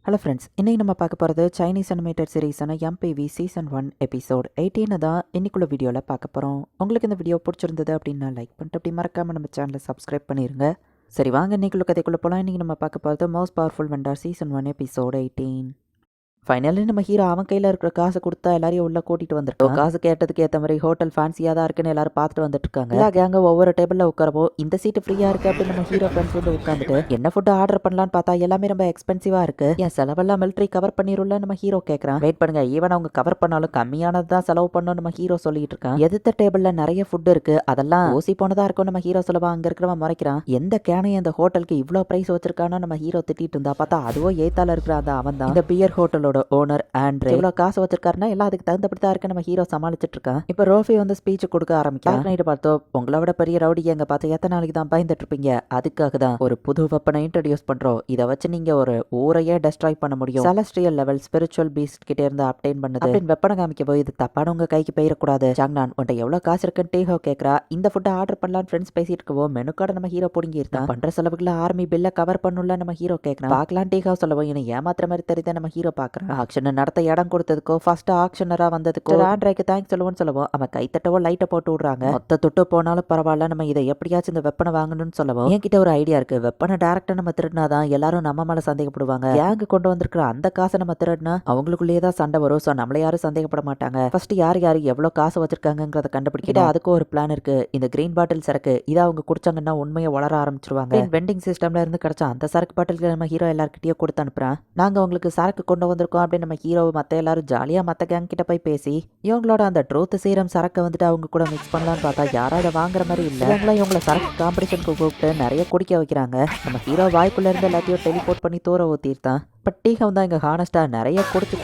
Hello friends, இன்னைக்கு நம்ம பார்க்க போகிறது சைனீஸ் அனிமேட்டட் சீரீஸான எம்பிவி சீசன் 1 எபிசோட் 18 தான் இன்னைக்குள்ள வீடியோவில் பார்க்க போகிறோம். உங்களுக்கு இந்த வீடியோ பிடிச்சிருந்தது அப்படின்னா லைக் பண்ணிட்டு அப்படி மறக்காமல் நம்ம சேனலை சப்ஸ்கிரைப் பண்ணிடுங்க. சரி வாங்க இன்னைக்குள்ள கதைக்குள்ளே போகலாம். இன்றைக்கி நம்ம பார்க்க போகிறது most powerful vendor season 1 episode 18. Finally நம்ம ஹீரோ அவன் கையில் இருக்கிற காசை கொடுத்தா எல்லாரையும் உள்ள கூட்டிட்டு வந்துருக்கோம். காசு கேட்டதுக்கு ஏற்ற மாதிரி ஹோட்டல் ஃபேன்சியாக தான் இருக்குன்னு எல்லாரும் பார்த்துட்டு வந்துட்டு இருக்காங்க. எல்லா கேங்க ஒவ்வொரு டேபிளில் உட்காரவோ இந்த சீட்டு ஃப்ரீயாக இருக்கு அப்படின்னு நம்ம ஹீரோ ஃப்ரெண்ட்ஸ் வந்து உட்காந்துட்டு என்ன ஃபுட்டு ஆர்டர் பண்ணலான்னு பார்த்தா எல்லாமே ரொம்ப எக்ஸ்பென்சிவாக இருக்கு. என் செலவெல்லாம் மிலிட்ரி கவர் பண்ணிடும்ல நம்ம ஹீரோ கேட்குறான். வெயிட் பண்ணுங்க, ஈவன் அவங்க கவர் பண்ணாலும் கம்மியானது தான் செலவு பண்ணணும் நம்ம ஹீரோ சொல்லிட்டு இருக்கான். எதிர்த்த டேபிளில் நிறைய ஃபுட் இருக்கு, அதெல்லாம் ஊசி போனதா இருக்கும் நம்ம ஹீரோ சொல்லுவா. அங்கே இருக்கிறவன் முறைக்கிறான். எந்த கேனையும் இந்த ஹோட்டலுக்கு இவ்வளோ ப்ரைஸ் வச்சிருக்கானோ நம்ம ஹீரோ திட்டிட்டு இருந்தா பார்த்தா அதுவோ ஏத்தால இருக்கிற அந்த அவன் தான் இந்த பியர் ஹோட்டலோட ஓனர். இவ்வளோ காசு வச்சிருக்காருன்னா எல்லாம் அதுக்கு தகுந்தபடி தான் இருக்கு நம்ம ஹீரோ சமாளிச்சுட்டு இருக்கான். இப்போ ரோஃபி வந்து ஸ்பீச் கொடுக்க ஆரம்பிக்கும். நைட்டு பார்த்தோம் உங்களோட பெரிய ரவுடி எங்க பார்த்து எத்தனை நாளைக்கு தான் பயந்துட்டு இருப்பீங்க, அதுக்காக தான் ஒரு புது வெப்பனை இன்ட்ரடியூஸ் பண்றோம். இதை வச்சு நீங்க ஒரு ஊரையே டெஸ்ட்ராய் பண்ண முடியும். செலஸ்ட்ரியல் லெவல் ஸ்பிரிச்சுவல் பீஸ்ட் கிட்ட இருந்து அப்டைன் பண்ணுது அப்படின்னு வெப்பனை காமிக்க போய் இது தப்பான உங்க கைக்கு போயிடக்கூடாது. சாங்னான் உன்ட்ட எவ்வளவு காசு இருக்குன்னு டீஹோ கேட்கறா. இந்த ஃபுட்டை ஆர்டர் பண்ணலான்னு ஃப்ரெண்ட்ஸ் பேசிட்டு இருக்கவும் மெனு கார்டு நம்ம ஹீரோ பிடிங்கி இருக்கான். பண்ற செலவுக்குள்ள ஆர்மி பில்ல கவர் பண்ணுள்ள நம்ம ஹீரோ கேட்கறான். பார்க்கலாம் டீஹோ சொல்லவும் என்ன ஏமாத்துற மாதிரி தெரியுது நம்ம ஹீரோ பாக்குறான். ஆக்ஷன் நடத்த இடம் கொடுத்ததுக்கோ ஃபர்ஸ்ட் ஆக்ஷனரா வந்ததுக்கோ ஆண்ட்ராய்க்கு தேங்க்ஸ் சொல்லுவோம். அவன் கைத்தட்டவோ லைட்டை போட்டு விடுறாங்க. மொத்த தொட்டு போனாலும் பரவாயில்ல, நம்ம இதை எப்படியாச்சும் இந்த வெப்பனை வாங்கணும்னு சொல்லவும் என்கிட்ட ஒரு ஐடியா இருக்கு. வெப்பனை டேரக்டா நம்ம திருடினாதான் எல்லாரும் நம்ம மேல சந்தேகப்படுவாங்க. கேங்கு கொண்டு வந்திருக்கிற அந்த காசை நம்ம திருடினா அவங்களுக்குள்ளேயே தான் சண்டை வரும். ஸோ நம்மள யாரும் சந்தேகப்பட மாட்டாங்க. ஃபர்ஸ்ட் யார் எவ்வளவு காசு வச்சிருக்காங்கிறத கண்டுபிடிக்கிட்டு அதுக்கு ஒரு பிளான் இருக்கு. இந்த கிரீன் பாட்டில் சரக்கு இதை அவங்க குடிச்சாங்கன்னா உண்மையை வளர ஆரம்பிச்சிருவாங்க. வெண்டிங் சிஸ்டம்ல இருந்து கிடைச்சா அந்த சரக்கு பாட்டிலுக்கு நம்ம ஹீரோ எல்லார்கிட்டயும் கொடுத்து அனுப்புறான். நாங்க உங்களுக்கு சரக்கு கொண்டு வந்திருக்கோம் அப்படின்னு நம்ம ஹீரோ மத்த எல்லாரும் ஜாலியா மத்த கேங் கிட்ட போய் பேசி இவங்களோட அந்த ட்ரூத் சீரம் சரக்கை வந்துட்டு அவங்க கூட மிக்ஸ் பண்ணலான்னு பார்த்தா யாரும் அதை வாங்குற மாதிரி இல்லை. இவங்களை சரக்கு காம்படிஷனுக்கு கூப்பிட்டு நிறைய குடிக்க வைக்கிறாங்க. நம்ம ஹீரோ வாய்க்குள்ள இருந்து எல்லாத்தையும் டெலிபோர்ட் பண்ணி தூர ஊத்திருத்தான். பட் டீகம் தான் இங்க ஹானஸ்டா நிறைய குடிச்சு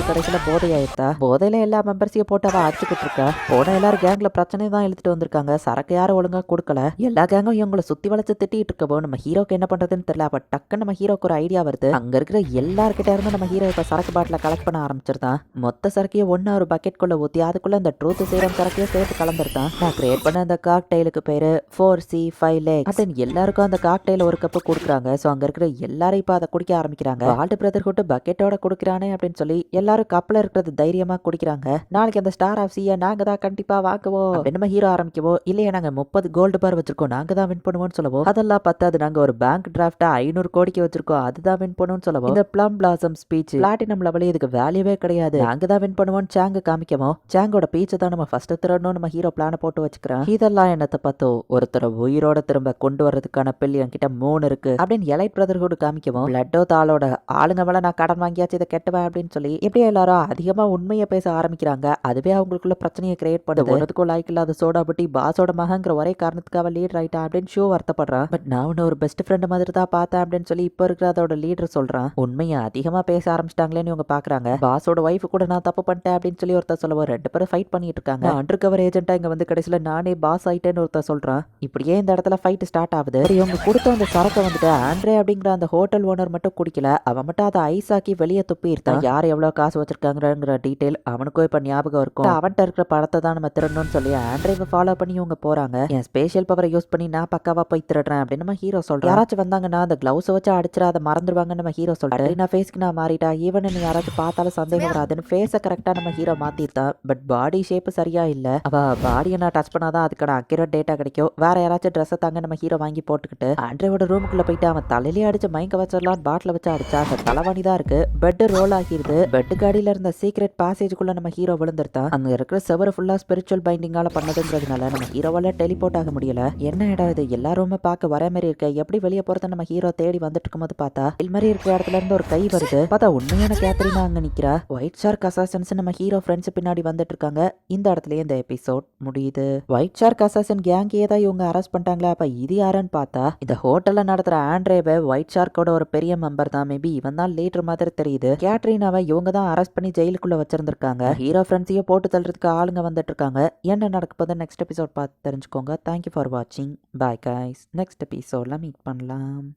கடைசியில போதையாயிருத்தா. போதையில எல்லா மெம்பர்ஸையும் போட்டு அவ அடிச்சுக்கிட்டு இருக்கா. போன எல்லாரும் கேங்ல பிரச்சனை தான் இழுத்துட்டு வந்திருக்காங்க. சரக்கு யாரும் ஒழுங்கா கொடுக்கல. எல்லா கேங்கும் இவங்களை சுத்தி வளைச்சு திட்டிட்டு இருக்கவோ நம்ம ஹீரோக்கு என்ன பண்றதுன்னு தெரியல. அப்ப டக்குன்னு நம்ம ஹீரோக்கு ஒரு ஐடியா வருது. அங்க இருக்கிற எல்லார்கிட்ட இருந்து நம்ம ஹீரோ இப்ப சரக்கு பாட்டில கலெக்ட் பண்ண ஆரம்பிச்சிருந்தான். மொத்த சரக்கையும் ஒன்னு ஒரு பக்கெட்குள்ள ஊத்தி அதுக்குள்ள அந்த ட்ரூத் சீரம் சரக்கையும் சேர்த்து கலந்துருந்தான். நான் கிரியேட் பண்ண அந்த காக்டெயிலுக்கு பேரு 4C5 legs அப்படின்னு எல்லாருக்கும் அந்த காக்டெயில ஒரு கப்பு கொடுக்குறாங்க. ஸோ அங்க இருக்கிற எல்லாரும் இப்ப அதை குடிக்க ஆரம்பிக்கிறாங்க. வால்ட் பிரதர்ஹுட் பக்கெட்டோட குடுக்குறானே அப்படின்னு சொல்லி எல்லாரும் கப்பல இருக்கிறது தைரியமா குடிக்கிறாங்க. நாளைக்கு அந்த ஸ்டார் ஆஃப் சீயை நாங்க தான் கண்டிப்பா வாங்குவோம் அப்படின்னு நம்ம ஹீரோ ஆரம்பிக்கவோ, இல்லையா நாங்க 30 கோல்டு பார் வச்சிருக்கோம் நாங்க தான் வின் பண்ணுவோம்னு சொல்லுவோம். அதெல்லாம் பத்தாது, நாங்க ஒரு பேங்க் டிராஃப்டா 500 கோடிக்கு வச்சிருக்கோம் அதுதான் வின் பண்ணுவோம்னு சொல்லுவோம். இந்த பிளம் பிளாசம் ஸ்பீச் பிளாட்டினம் லெவலே இதுக்கு வேல்யூவே கிடையாது, நாங்க தான் வின் பண்ணுவோம் சாங்கு காமிக்கவும் சாங்கோட பீச்சை தான் நம்ம ஃபர்ஸ்ட் திரடணும் நம்ம ஹீரோ பிளான போட்டு வச்சுக்கிறோம். இதெல்லாம் என்னத்தை பார்த்தோ ஒருத்தர உயிரோட திரும்ப கொண்டு வர்றதுக்கான பில்லியன் கிட்ட 3 இருக்கு அப்படின்னு எலைட் பிரதர்ஹுட் காமிக்கவும், பிளட்டோ தாளோட ஆளுங்க மேல நான் கடன் வாங்கியாச்சு இதை கெட்டுவேன் அப்படின்னு சொல்லி எப்படியே எல்லாரும் அதிகமா உண்மையை பேச ஆரம்பிக்கிறாங்க. அதுவே அவங்களுக்குள்ள பிரச்சனையை கிரியேட் பண்ணுது. ஒன்றுக்கும் லாய்க்கு இல்லாத சோடா பட்டி பாஸோட மகங்கிற ஒரே காரணத்துக்காக லீடர் ஆயிட்டா அப்படின்னு ஷோ வருத்தப்படுறான். பட் நான் உன்ன ஒரு பெஸ்ட் ஃப்ரெண்ட் மாதிரி தான் பார்த்தேன் அப்படின்னு சொல்லி இப்போ இருக்கிற அதோட லீடர் சொல்றான். உண்மையை அதிகமா பேச ஆரம்பிச்சிட்டாங்களேன்னு இவங்க பாக்குறாங்க. பாஸோட ஒய்ஃப் கூட நான் தப்பு பண்ணிட்டேன் அப்படின்னு சொல்லி ஒருத்தர் சொல்லுவோம். 2 பேரும் ஃபைட் பண்ணிட்டு இருக்காங்க. அண்டர் கவர் ஏஜென்ட்டா இங்க வந்து கடைசியில நானே பாஸ் ஆயிட்டேன்னு ஒருத்தர் சொல்றான். இப்படியே இந்த இடத்துல ஃபைட் ஸ்டார்ட் ஆகுது. இவங்க கொடுத்த அந்த சரக்கை வந்துட்டு ஆண்ட்ரே அப்படிங்கிற அந்த ஹோட்டல் ஓனர் மட்டும் குடிக்கல, அவன் மட்டும் அதை ஐஸாக்கி வெளியே துப்பி இருந்தான். யார் எவ்வளவு காசு வச்சிருக்காங்கிற டீடைல் அவனுக்கும் இப்ப ஞாபகம் இருக்கும். அவன்கிட்ட இருக்கிற படத்தை தான் நம்ம திருடணும்னு சொல்லி ஆண்ட்ரேவை ஃபாலோ பண்ணி இவங்க போறாங்க. என் ஸ்பெஷல் பவரை யூஸ் பண்ணி நான் பக்காவா போய் திருடுறேன் அப்படின்னு நம்ம ஹீரோ சொல்றேன். யாராச்சும் வந்தாங்கன்னா அந்த கிளவுஸ் வச்சு அடிச்சிட அதை மறந்துடுவாங்க நம்ம ஹீரோ சொல்றாரு. நான் ஃபேஸ்க்கு நான் மாறிட்டா ஈவன் நீ யாராச்சும் பார்த்தாலும் சந்தேகம் வராதுன்னு ஃபேஸை கரெக்டா நம்ம ஹீரோ மாத்திருந்தான். பட் பாடி ஷேப் சரியா இல்ல. அவ பாடியை நான் டச் பண்ணாதான் அதுக்கான அக்யூரேட் டேட்டா கிடைக்கும். வேற யாராச்சும் ட்ரெஸ் தாங்க நம்ம ஹீரோ வாங்கி போட்டுக்கிட்டு ஆண்ட்ரேவோட ரூமுக்குள்ள போயிட்டு அவன் தலையிலே அடிச்சு மயக்க வச்சிடலாம் பாட்டில வச்சு அடிச்சா அந்த தலைவாணி தான் இருக்கு. பெட் ரோல் ஆகிருது. பெட்டுக்கு அடியில இருந்த சீக்ரெட் பாசேஜுக்குள்ள நம்ம ஹீரோ விழுந்துருத்தான். அங்க இருக்கிற செவரு ஃபுல்லா ஸ்பிரிச்சுவல் பைண்டிங்கால பண்ணதுங்கிறதுனால நம்ம ஹீரோவால டெலிபோர்ட் ஆக முடியல. என்ன இடம் இது, எல்லாருமே பார்க்க வர மாதிரி இருக்கு. எப்படி வெளியே போறத நம்ம ஹீரோ தேடி வந்துட்டு இருக்கும்போது பார்த்தா இது மாதிரி இருக்கிற இடத்துல இருந்து ஒரு கை வருது. பார்த்தா உண்மையான கேத்ரினா அங்க நிக்கிறா. ஒயிட் ஷார்க் அசாசன்ஸ் நம்ம ஹீரோ ஃப்ரெண்ட்ஸ் பின்னாடி வந்துட்டு இருக்காங்க. இந்த இடத்துலயே இந்த எபிசோட் முடியுது. ஒயிட் ஷார்க் அசாசன் கேங் ஏதாவது இவங்க அரெஸ்ட் பண்ணிட்டாங்களா? அப்ப இது யாருன்னு பார்த்தா இந்த ஹோட்டல்ல நடத்துற ஆண்ட்ரேவை ஒயிட் ஷார்க்கோட ஒரு பெரிய மெம்பர் தான். மேபி இவன் தான் லீடர் மாதிரி தெரியுது. கேட்ரினாவை இவங்க தான் அரெஸ்ட் பண்ணி ஜெயிலுக்குள்ள வச்சிருந்திருக்காங்க. ஹீரோ ஃப்ரெண்ட்ஸையும் போட்டு தள்ளுறதுக்கு ஆளுங்க வந்துட்டு இருக்காங்க. என்ன நடக்க போது நெக்ஸ்ட் எபிசோட் பார்த்து தெரிஞ்சுக்கோங்க. தேங்க்யூ ஃபார் வாட்சிங். Bye guys. நெக்ஸ்ட் எபிசோட்ல மீட் பண்ணலாம்.